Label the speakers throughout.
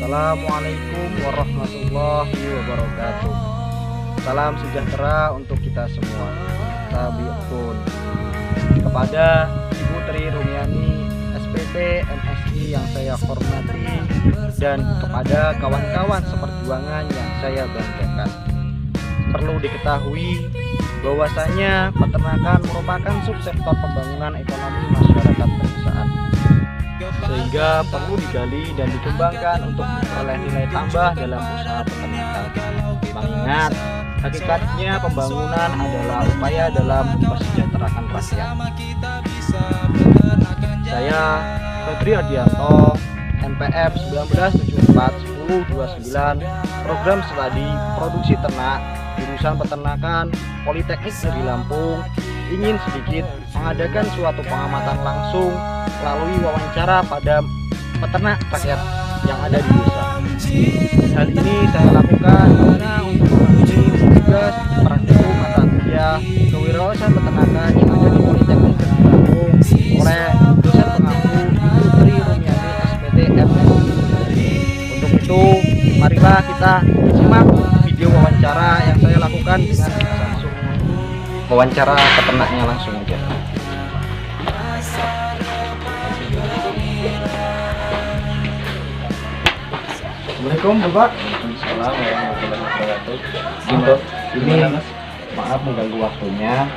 Speaker 1: Assalamualaikum warahmatullahi wabarakatuh. Salam sejahtera untuk kita semua. Tabi'un. Kepada Ibu Tri Rumiani SPT MSI yang saya hormati dan kepada kawan-kawan seperjuangan yang saya banggakan. Perlu diketahui bahwasanya peternakan merupakan subsektor pembangunan ekonomi masyarakat pedesaan, sehingga perlu digali dan dikembangkan untuk memperoleh nilai tambah dalam usaha peternakan. Mengingat hakikatnya pembangunan adalah upaya dalam mensejahterakan rakyat. Saya Febri Adianto, NPM 1974-1029, Program Studi Produksi Ternak, jurusan Peternakan, Politeknik Negeri Lampung, ingin sedikit mengadakan suatu pengamatan langsung melalui wawancara pada peternak rakyat yang ada di desa. Hal ini saya lakukan karena untuk menguji tugas praktikum mata kuliah kewirausahaan peternakan yang ada di Politeknik Negeri Lampung oleh dosen pengampu Ibu Tri Rumiani SPT MSI. Untuk itu, marilah kita simak video wawancara yang saya lakukan dengan langsung wawancara peternaknya langsung aja. Assalamualaikum Bapak.
Speaker 2: Assalamualaikum warahmatullahi wabarakatuh.
Speaker 1: Untuk ini maaf mengganggu waktunya.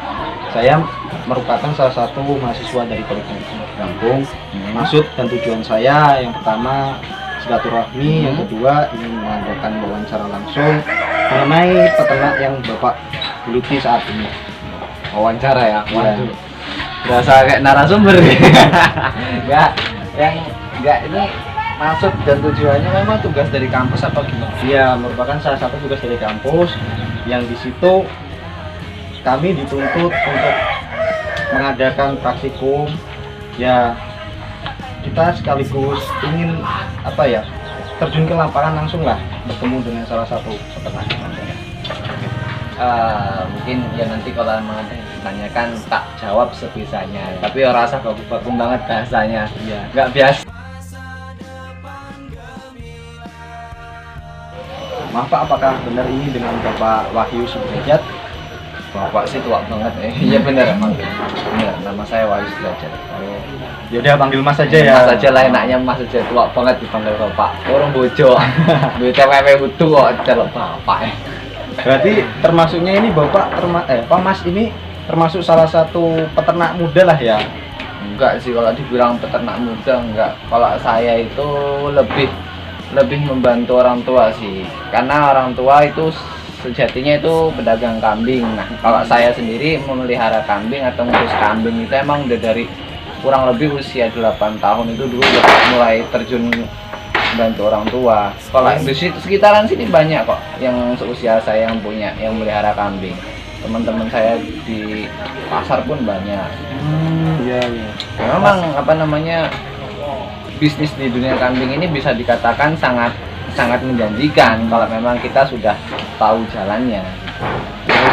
Speaker 1: Saya merupakan salah satu mahasiswa dari Politeknik Lampung. Maksud dan tujuan saya yang pertama silaturahmi, yang kedua ingin mengadakan wawancara langsung mengenai peternak yang Bapak geluti saat ini.
Speaker 2: Wawancara ya?
Speaker 1: Waduh.
Speaker 2: Berasa kayak narasumber nih. Enggak ini maksud dan tujuannya memang tugas dari kampus atau gimana?
Speaker 1: Iya, merupakan salah satu tugas dari kampus yang di situ kami dituntut untuk mengadakan praktikum. Ya, kita sekaligus ingin terjun ke lapangan langsung lah, bertemu dengan salah satu peternak.
Speaker 2: Mungkin ya nanti kalau emang ada yang ditanyakan tak jawab sebisanya. Tapi orang rasa bagus banget bahasanya.
Speaker 1: Iya.
Speaker 2: Nggak biasa.
Speaker 1: Maaf Pak, apakah benar ini dengan Bapak Wahyu Sudrajat?
Speaker 2: Bapak sih tua banget ya. Iya benar emang. Benar, nama saya Wahyu Sudrajat.
Speaker 1: Oh, yaudah panggil Mas saja ya.
Speaker 2: Mas aja lah enaknya, Mas aja tua banget dipanggil Bapak. Orang bojo. Duitnya wewe utuh kok celok Bapak.
Speaker 1: Berarti termasuknya ini Bapak Pak Mas ini termasuk salah satu peternak muda lah ya?
Speaker 2: Enggak sih, kalau dibilang peternak muda enggak. Kalau saya itu lebih membantu orang tua sih, karena orang tua itu sejatinya itu pedagang kambing. Nah, kalau saya sendiri memelihara kambing atau ngurus kambing itu emang udah dari kurang lebih usia 8 tahun itu dulu udah mulai terjun bantu orang tua. Kalau di sekitaran sini banyak kok yang seusia saya yang melihara kambing. Teman-teman saya di pasar pun banyak.
Speaker 1: Iya.
Speaker 2: Memang bisnis di dunia kambing ini bisa dikatakan sangat menjanjikan kalau memang kita sudah tahu jalannya.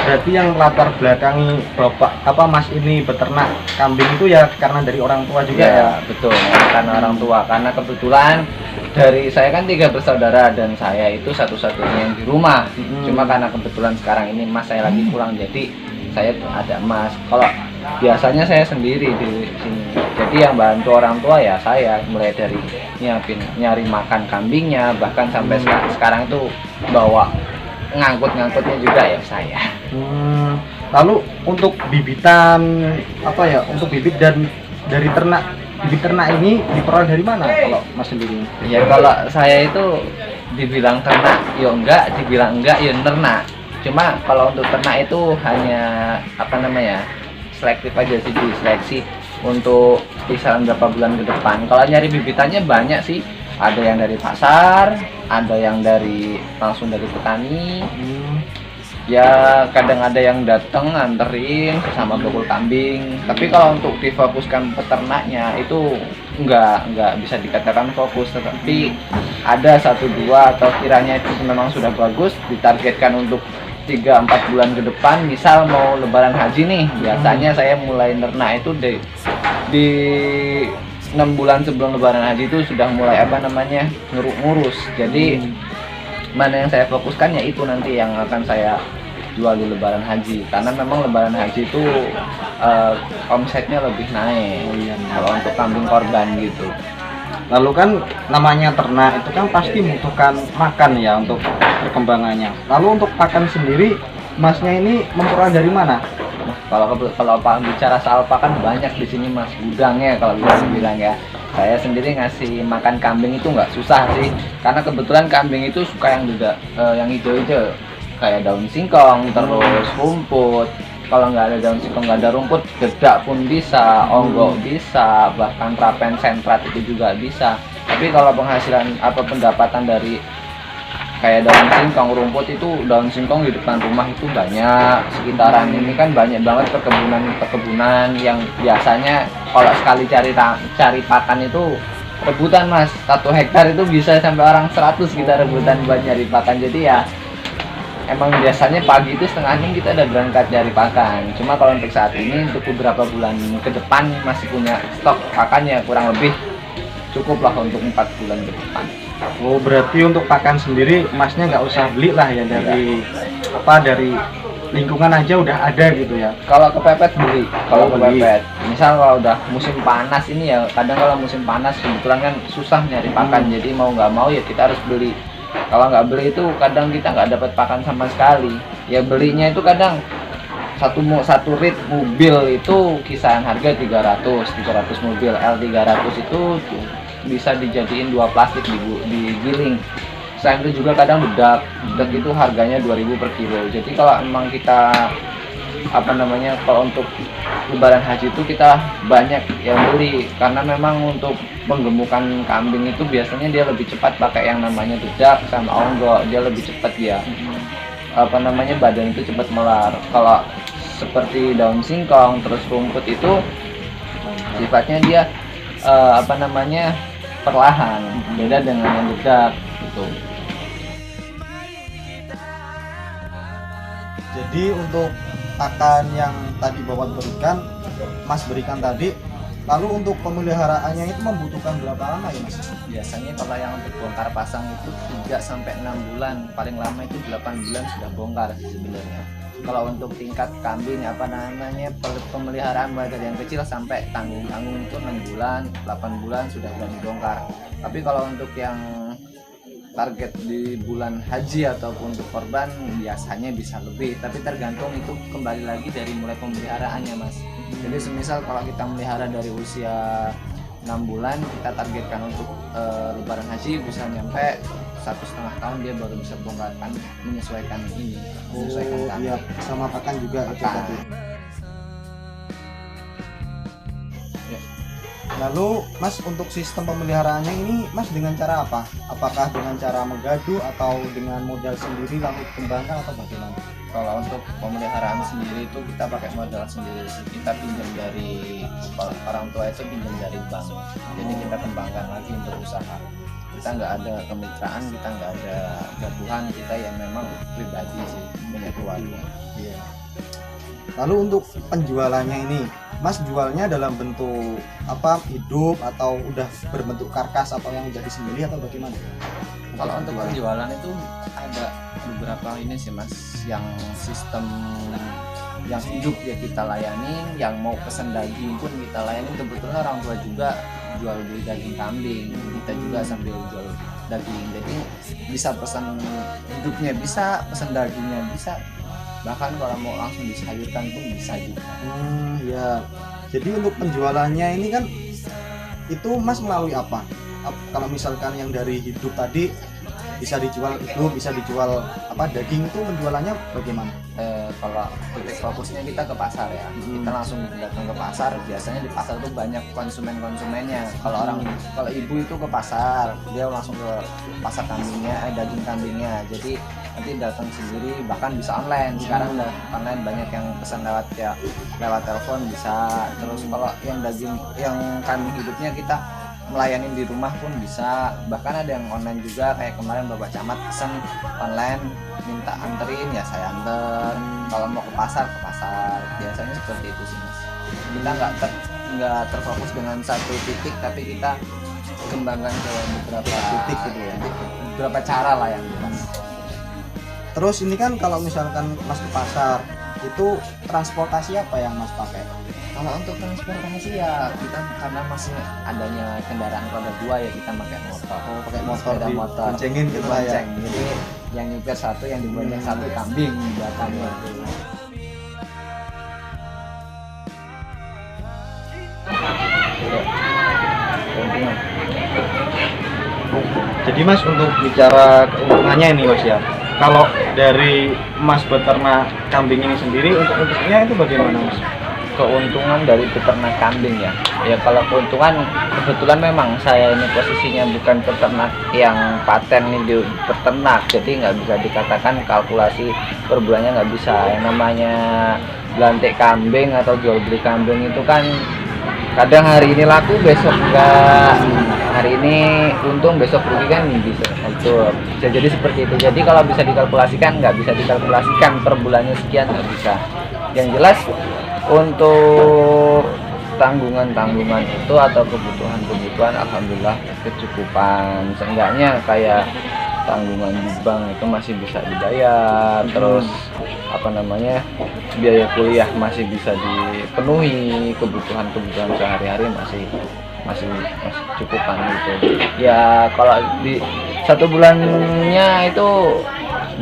Speaker 1: Berarti yang latar belakangi Bapak Mas ini beternak kambing itu ya karena dari orang tua juga ya?
Speaker 2: Betul, karena orang tua. Karena kebetulan dari saya kan 3 bersaudara dan saya itu satu-satunya yang di rumah. Cuma karena kebetulan sekarang ini mas saya lagi pulang, jadi saya ada mas. Kalau biasanya saya sendiri di sini. Jadi yang bantu orang tua ya saya, mulai dari nyari makan kambingnya, bahkan sampai sekarang itu bawa ngangkutnya juga ya saya.
Speaker 1: Lalu untuk bibitan untuk bibit dan dari bibit ternak ini diperoleh dari mana kalau Mas sendiri?
Speaker 2: Ya kalau saya itu dibilang ternak ya enggak, dibilang enggak ya ternak. Cuma kalau untuk ternak itu hanya selektif aja sih, diseleksi untuk kisaran berapa bulan ke depan. Kalau nyari bibitannya banyak sih, ada yang dari pasar, ada yang langsung dari petani. Ya kadang ada yang datang nganterin sama bakul kambing. Tapi kalau untuk difokuskan peternaknya itu enggak bisa dikatakan fokus, tetapi ada 1-2 atau kiranya itu memang sudah bagus, ditargetkan untuk 3-4 bulan ke depan. Misal mau lebaran haji nih, biasanya saya mulai ternak itu di 6 bulan sebelum Lebaran Haji itu sudah mulai apa namanya ngurus. Jadi mana yang saya fokuskan ya itu nanti yang akan saya jual di Lebaran Haji, karena memang Lebaran Haji itu omsetnya lebih naik kalau untuk kambing korban gitu.
Speaker 1: Lalu kan namanya ternak itu kan pasti membutuhkan makan ya untuk perkembangannya. Lalu untuk pakan sendiri, masnya ini memperoleh dari mana?
Speaker 2: Kalau Pak bicara soal pakan banyak di sini mas, gudangnya kalau bisa dibilang ya. Saya sendiri ngasih makan kambing itu nggak susah sih, karena kebetulan kambing itu suka yang hijau-hijau, kayak daun singkong, terus rumput. Kalau nggak ada daun singkong, nggak ada rumput, dedak pun bisa, onggok bisa, bahkan prapen sentrat itu juga bisa. Tapi kalau penghasilan pendapatan dari kayak daun singkong, rumput itu, daun singkong di depan rumah itu banyak. Sekitaran ini kan banyak banget perkebunan yang biasanya kalau sekali cari pakan itu rebutan mas. 1 hektar itu bisa sampai orang 100 kita rebutan buat nyari pakan. Jadi ya emang biasanya pagi itu 5:30 kita udah berangkat cari pakan. Cuma kalau untuk saat ini, untuk beberapa bulan ke depan masih punya stok pakannya, kurang lebih cukup lah untuk 4 bulan ke depan.
Speaker 1: Oh, berarti untuk pakan sendiri masnya nggak usah beli lah ya dari dari lingkungan aja udah ada gitu ya.
Speaker 2: Kalau kepepet beli, kalau
Speaker 1: beli.
Speaker 2: kepepet. Misal kalau udah musim panas ini ya, kadang kalau musim panas kebetulan kan susah nyari pakan, jadi mau nggak mau ya kita harus beli. Kalau nggak beli itu kadang kita nggak dapat pakan sama sekali. Ya belinya itu kadang satu rit mobil itu kisaran harga 300 mobil L300 itu bisa dijadiin 2 plastik digiling. Selain itu juga kadang bedak itu harganya 2.000 per kilo. Jadi kalau emang kita kalau untuk Lebaran Haji itu kita banyak yang beli, karena memang untuk penggemukan kambing itu biasanya dia lebih cepat pakai yang namanya dedak sama onggok, dia lebih cepat ya badan itu cepat melar. Kalau seperti daun singkong terus rumput itu sifatnya dia perlahan, beda dengan yang dedak gitu.
Speaker 1: Jadi untuk pakan yang tadi Bapak berikan, Mas berikan tadi, lalu untuk pemeliharaannya itu membutuhkan berapa lama ya Mas?
Speaker 2: Biasanya kalau yang untuk bongkar pasang itu 3-6 bulan, paling lama itu 8 bulan sudah bongkar sebenarnya. Kalau untuk tingkat kambing pemeliharaan mulai dari yang kecil sampai tanggung itu 6 bulan, 8 bulan sudah berani bongkar. Tapi kalau untuk yang target di bulan haji ataupun untuk korban biasanya bisa lebih, tapi tergantung itu kembali lagi dari mulai pemeliharaannya mas. Jadi semisal kalau kita melihara dari usia 6 bulan, kita targetkan untuk Lebaran Haji bisa nyampe 1,5 tahun dia baru bisa bongkar kan, menyesuaikan kan.
Speaker 1: Iya, sama pakan juga itu tadi. Lalu Mas untuk sistem pemeliharaannya ini Mas dengan cara apa? Apakah dengan cara menggadu atau dengan modal sendiri lalu kembangkan atau bagaimana?
Speaker 2: Kalau untuk pemeliharaan sendiri itu kita pakai modal sendiri, kita pinjam dari orang tua, itu pinjam dari bank, jadi kita kembangkan lagi untuk usaha. Kita nggak ada kemitraan, kita nggak ada gabungan, kita yang memang pribadi sih, punya keluarga.
Speaker 1: Iya. Lalu untuk penjualannya ini Mas jualnya dalam bentuk hidup atau udah berbentuk karkas atau yang udah disembelih atau bagaimana?
Speaker 2: Kalau untuk penjualan itu ada beberapa ini sih mas, yang sistem yang hidup ya kita layani, yang mau pesen daging pun kita layani. Kebetulan orang tua juga jual beli daging kambing, kita juga sambil jual daging, jadi bisa pesan hidupnya bisa, pesan dagingnya bisa, bahkan kalau mau langsung disayurkan pun bisa juga.
Speaker 1: Ya, jadi untuk penjualannya ini kan itu Mas melalui apa? Kalau misalkan yang dari hidup tadi bisa dijual hidup, bisa dijual daging, itu penjualannya bagaimana?
Speaker 2: Kalau titik fokusnya kita ke pasar ya, kita langsung datang ke pasar. Biasanya di pasar tuh banyak konsumennya. Kalau ibu itu ke pasar, dia langsung ke pasar kambingnya, daging kambingnya. Jadi nanti datang sendiri, bahkan bisa online. Sekarang udah online, banyak yang pesan lewat telepon bisa. Terus kalau yang kambing hidupnya kita melayani di rumah pun bisa, bahkan ada yang online juga. Kayak kemarin Bapak Camat pesan online, minta anterin ya saya anter. Kalau mau ke pasar, biasanya seperti itu sih mas. Kita nggak nggak terfokus dengan satu titik, tapi kita kembangkan ke beberapa
Speaker 1: titik gitu ya.
Speaker 2: beberapa cara lah yang jelas.
Speaker 1: Terus ini kan kalau misalkan Mas ke pasar, itu transportasi apa yang Mas pakai?
Speaker 2: Kalau untuk transportasi ya kita karena masih adanya kendaraan roda 2 ya kita pakai motor.
Speaker 1: Oh, pakai motor,
Speaker 2: Sepeda motor.
Speaker 1: boncengin gitu lah ya.
Speaker 2: Bonceng. Jadi yang nyetir satu, yang dibonceng satu, kambing belakangnya. Keuntungan.
Speaker 1: Jadi Mas, untuk bicara keuntungannya ini Mas ya, kalau dari Mas beternak kambing ini sendiri, untuknya itu bagaimana Mas?
Speaker 2: Keuntungan dari peternak kambing ya kalau keuntungan kebetulan memang saya ini posisinya bukan peternak yang paten nih di peternak, jadi nggak bisa dikatakan kalkulasi per bulannya, nggak bisa. Yang namanya belantik kambing atau jual beli kambing itu kan kadang hari ini laku besok enggak, hari ini untung besok rugi kan bisa jadi seperti itu. Jadi kalau bisa dikalkulasikan, nggak bisa dikalkulasikan per bulannya sekian, nggak bisa. Yang jelas untuk tanggungan itu atau kebutuhan alhamdulillah kecukupan, seenggaknya kayak tanggungan di bank itu masih bisa dibayar, terus biaya kuliah masih bisa dipenuhi, kebutuhan sehari-hari masih cukupan gitu ya. Kalau di satu bulannya itu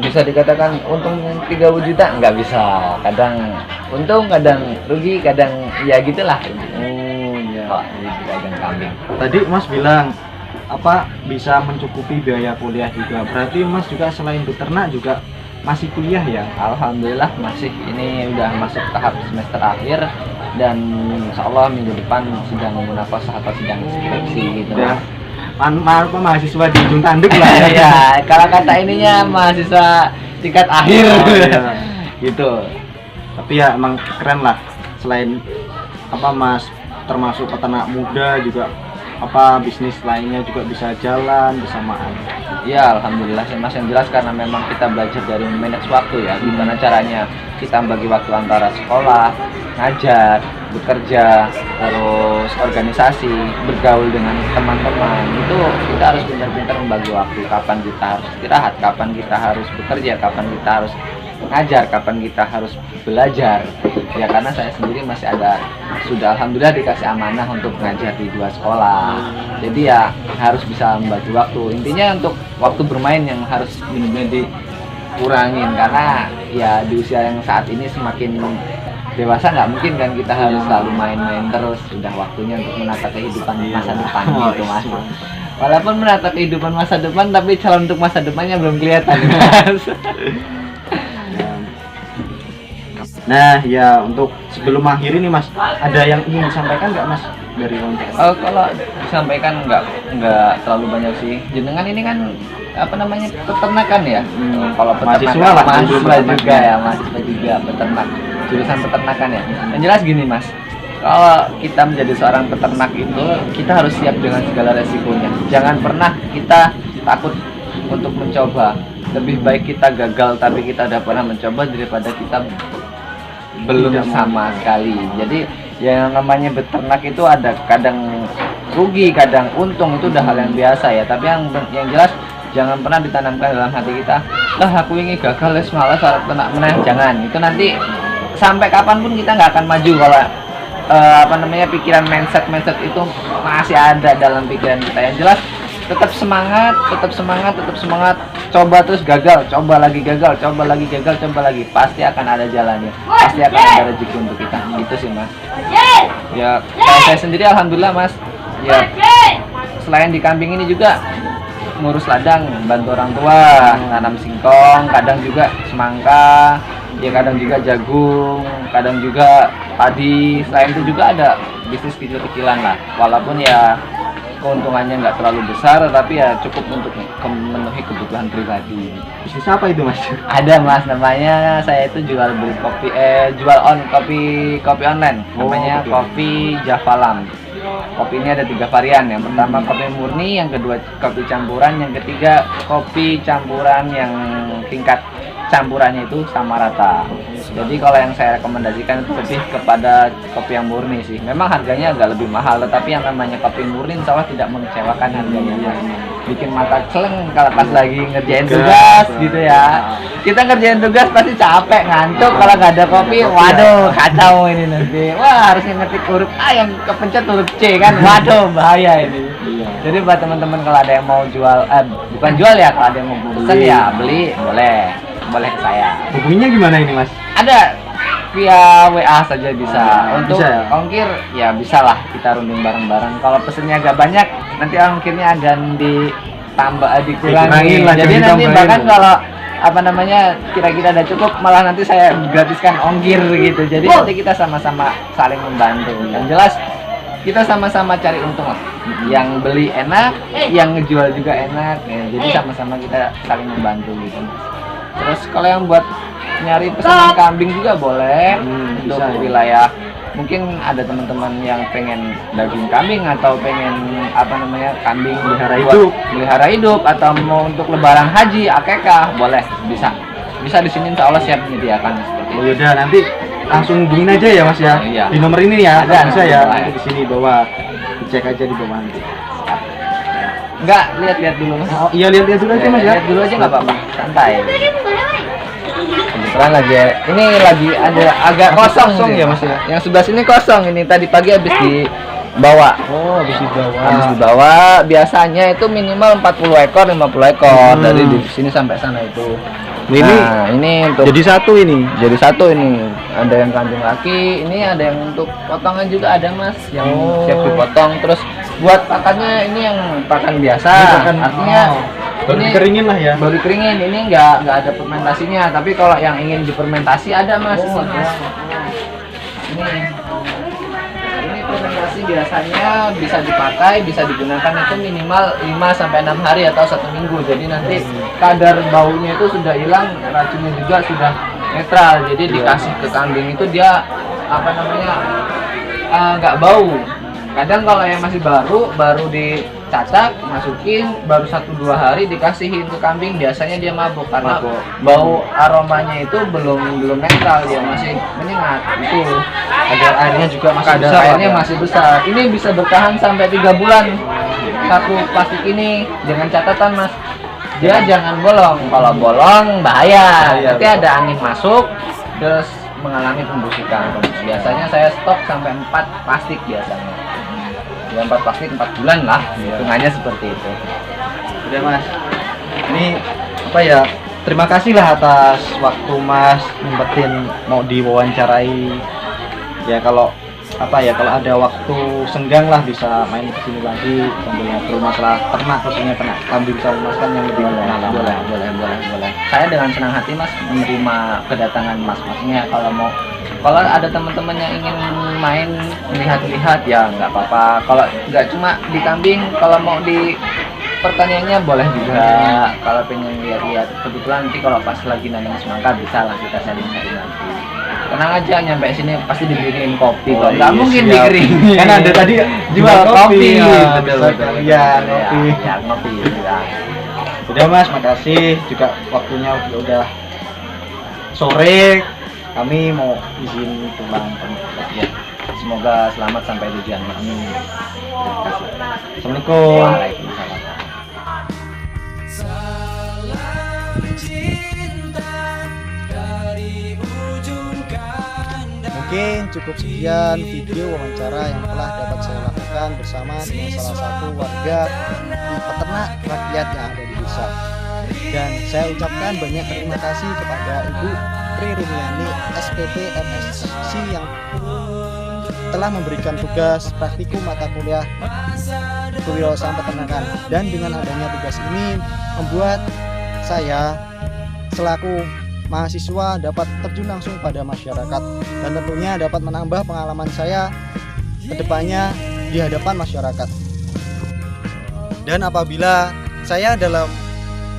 Speaker 2: bisa dikatakan untung 30 juta, nggak bisa, kadang untung kadang rugi, kadang ya gitulah.
Speaker 1: Oh iya.
Speaker 2: Di pedagang kambing
Speaker 1: Tadi Mas bilang bisa mencukupi biaya kuliah juga. Berarti Mas juga selain beternak juga masih kuliah ya?
Speaker 2: alhamdulillah masih, ini udah masuk tahap semester akhir dan insya Allah minggu depan sedang munafasah atau sedang skripsi gitu.
Speaker 1: Mahasiswa di ujung tanduk lah ya.
Speaker 2: Ya kalau kata ininya mahasiswa tingkat akhir.
Speaker 1: Iya.
Speaker 2: Gitu.
Speaker 1: Tapi ya emang keren lah. Selain Mas termasuk peternak muda juga bisnis lainnya juga bisa jalan bersamaan.
Speaker 2: Ya alhamdulillah sih Mas, yang jelas karena memang kita belajar dari manage waktu ya, gimana caranya kita bagi waktu antara sekolah, ngajar, bekerja, terus organisasi, bergaul dengan teman-teman. Itu kita harus pintar-pintar membagi waktu, kapan kita harus istirahat, kapan kita harus bekerja, kapan kita harus ngajar, kapan kita harus belajar. Ya karena saya sendiri sudah alhamdulillah dikasih amanah untuk ngajar di 2 sekolah. Jadi ya harus bisa membagi waktu. Intinya untuk waktu bermain yang harus benar-benar dikurangin, karena ya di usia yang saat ini semakin dewasa nggak mungkin kan kita harus selalu main-main terus. Sudah waktunya untuk menata kehidupan masa depan gitu Mas. Walaupun menata kehidupan masa depan, tapi calon untuk masa depannya belum kelihatan Mas.
Speaker 1: Nah ya, untuk sebelum akhir ini Mas, ada yang ingin disampaikan nggak Mas dari wawancara?
Speaker 2: Kalau disampaikan nggak terlalu banyak sih. Jenengan ini kan peternakan ya. Kalau peternakan mahasiswa juga ya, mahasiswa juga peternak, jurusan peternakan ya. Yang jelas gini Mas, kalau kita menjadi seorang peternak itu kita harus siap dengan segala resikonya. Jangan pernah kita takut untuk mencoba. Lebih baik kita gagal tapi kita udah pernah mencoba daripada kita belum sama sekali. Jadi yang namanya beternak itu ada kadang rugi, kadang untung, itu udah hal yang biasa ya. Tapi yang jelas jangan pernah ditanamkan dalam hati kita, aku ini gagal, malas ternak meneh. Jangan, itu nanti sampai kapanpun kita nggak akan maju kalau pikiran mindset itu masih ada dalam pikiran kita. Yang jelas tetap semangat, coba terus gagal, coba lagi gagal, coba lagi, pasti akan ada jalannya, pasti akan ada rezeki untuk kita. Gitu sih Mas. Ya kalau saya sendiri alhamdulillah Mas, ya selain di kambing ini juga ngurus ladang, bantu orang tua, nanam singkong, kadang juga semangka, ya kadang juga jagung, kadang juga padi. Selain itu juga ada bisnis kecil-kecilan lah, walaupun ya keuntungannya nggak terlalu besar, tapi ya cukup untuk memenuhi kebutuhan pribadi.
Speaker 1: Bisnis apa itu Mas?
Speaker 2: Ada Mas, namanya saya itu jual kopi online, namanya kopi Javalam. Kopi ini ada 3 varian. Yang pertama kopi murni, yang kedua kopi campuran, yang ketiga kopi campuran yang tingkat campurannya itu sama rata. Jadi kalau yang saya rekomendasikan itu lebih kepada kopi yang murni sih. Memang harganya agak lebih mahal, tetapi yang namanya kopi murni insya Allah tidak mengecewakan harganya. Bikin mata celeng kalau pas lagi ngerjain tugas gitu ya. Kita ngerjain tugas pasti capek, ngantuk, kalau nggak ada kopi, waduh kacau ini nanti. Wah harusnya ngetik huruf A yang kepencet huruf C kan, waduh bahaya ini. Jadi buat teman-teman kalau ada yang mau jual, bukan jual ya, kalau ada yang mau pesan ya beli, boleh ke saya.
Speaker 1: Hubunginya gimana ini Mas?
Speaker 2: Ada via WA saja bisa. Untuk
Speaker 1: bisa ya?
Speaker 2: ongkir ya bisa lah, kita runding bareng-bareng. Kalau pesennya agak banyak, nanti ongkirnya akan ditambah, dikurangin.
Speaker 1: Lah,
Speaker 2: Jadi nanti
Speaker 1: ditambahin.
Speaker 2: bahkan kalau apa namanya kira-kira udah cukup, malah nanti saya gratiskan ongkir gitu. Jadi nanti kita sama-sama saling membantu. Yang jelas kita sama-sama cari untung lah. Yang beli enak, yang ngejual juga enak. Ya, jadi sama-sama kita saling membantu gitu. Terus kalau yang buat nyari pesanan kambing juga boleh untuk
Speaker 1: bisa, ya.
Speaker 2: wilayah. Mungkin ada teman-teman yang pengen daging kambing atau pengen apa namanya kambing pelihara hidup atau mau untuk lebaran haji, akekah, boleh, bisa di sini insya Allah siap menyediakan seperti itu.
Speaker 1: Oh yaudah, nanti langsung hubungin aja ya Mas ya.
Speaker 2: Iya.
Speaker 1: Di nomor ini ya,
Speaker 2: Ada,
Speaker 1: bisa ya.
Speaker 2: boleh.
Speaker 1: Nanti di sini bawah, dicek aja di bawah nanti.
Speaker 2: Enggak, lihat dulu Mas.
Speaker 1: Oh iya, lihat dulu aja Mas ya.
Speaker 2: Lihat dulu aja nggak apa-apa, santai. Kebetulan ini lagi ada agak kosong
Speaker 1: ya,
Speaker 2: nih.
Speaker 1: Mas ya?
Speaker 2: Yang sebelah sini kosong, ini tadi pagi habis dibawa.
Speaker 1: Oh, habis dibawa.
Speaker 2: Habis dibawa, biasanya itu minimal 40 ekor, 50 ekor dari di sini sampai sana itu. Nah, ini untuk
Speaker 1: jadi satu ini.
Speaker 2: Ada yang kambing laki, ini ada yang untuk potongan juga ada Mas, yang siap dipotong. Terus buat pakannya ini yang pakan biasa, artinya
Speaker 1: baru
Speaker 2: ini
Speaker 1: dikeringin lah ya.
Speaker 2: baru dikeringin, ini nggak ada fermentasinya. Tapi kalau yang ingin difermentasi ada Mas. Ini fermentasi biasanya bisa dipakai, bisa digunakan itu minimal 5 sampai 6 hari atau 1 minggu. Jadi nanti kadar baunya itu sudah hilang, racunnya juga sudah netral. Jadi dikasih ke kambing itu dia apa namanya nggak bau. Kadang kalau yang masih baru dicacak, masukin baru 1-2 hari dikasihin ke kambing, biasanya dia mabuk karena bau aromanya itu belum netral, dia masih menyengat. Itu
Speaker 1: Kadar airnya juga masih
Speaker 2: kadar
Speaker 1: besar.
Speaker 2: airnya masih besar. Ini bisa bertahan sampai 3 bulan. Satu plastik ini dengan catatan Mas, dia jangan bolong. Kalau bolong bahaya. Nanti ada angin masuk terus mengalami pembusukan. Biasanya saya stok sampai 4 plastik biasanya. Ya 4 plastik 4 bulan lah. Hitungannya seperti itu.
Speaker 1: Udah Mas. Ini apa ya? Terima kasih lah atas waktu Mas nyempetin mau diwawancarai. Ya kalau kalau ada waktu senggang lah bisa main ke sini lagi sambil ngobrol masalah ternak, khususnya ternak kambing sama Mas kan yang lebih pengalaman.
Speaker 2: Boleh. Saya dengan senang hati Mas menerima kedatangan Mas-masnya. Kalau ada teman-teman yang ingin main lihat-lihat ya nggak apa-apa. Kalau nggak cuma di kambing, kalau mau di pertaniannya boleh juga. Kalau pengen lihat-lihat, kebetulan nanti kalau pas lagi nanam semangka bisa lah kita sharing-sharing nanti. Tenang aja, nyampe sini pasti dibikinin kopi kok. Nggak mungkin dikeringin.
Speaker 1: Kan ada tadi
Speaker 2: jual kopi.
Speaker 1: Ya,
Speaker 2: Betul.
Speaker 1: ya, kopi.
Speaker 2: Ya, kopi. Ya.
Speaker 1: Udah Mas, makasih juga waktunya udah sore. Kami mau izin pulang.
Speaker 2: Ya. Semoga selamat sampai tujuan Mas.
Speaker 1: Terima kasih. Assalamualaikum.
Speaker 2: Waalaikumsalam.
Speaker 1: Mungkin cukup sekian video wawancara yang telah dapat saya lakukan bersama dengan salah satu warga di peternak rakyat yang ada di desa. Dan saya ucapkan banyak terima kasih kepada Ibu Tri Rumiani SPP MSc yang telah memberikan tugas praktikum mata kuliah kewirausahaan peternakan. Dan dengan adanya tugas ini membuat saya selaku mahasiswa dapat terjun langsung pada masyarakat dan tentunya dapat menambah pengalaman saya ke depannya di hadapan masyarakat. Dan apabila saya dalam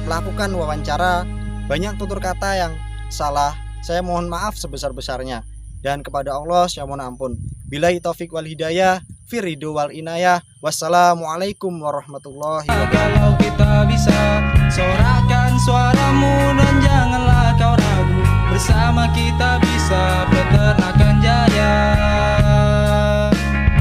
Speaker 1: melakukan wawancara banyak tutur kata yang salah, saya mohon maaf sebesar-besarnya, dan kepada Allah saya mohon ampun. Billahi taufik wal hidayah, firidu wal inayah. Wassalamualaikum warahmatullahi wabarakatuh.
Speaker 3: Kalau kita bisa sorakan suaramu dan janganlah kau bersama kita bisa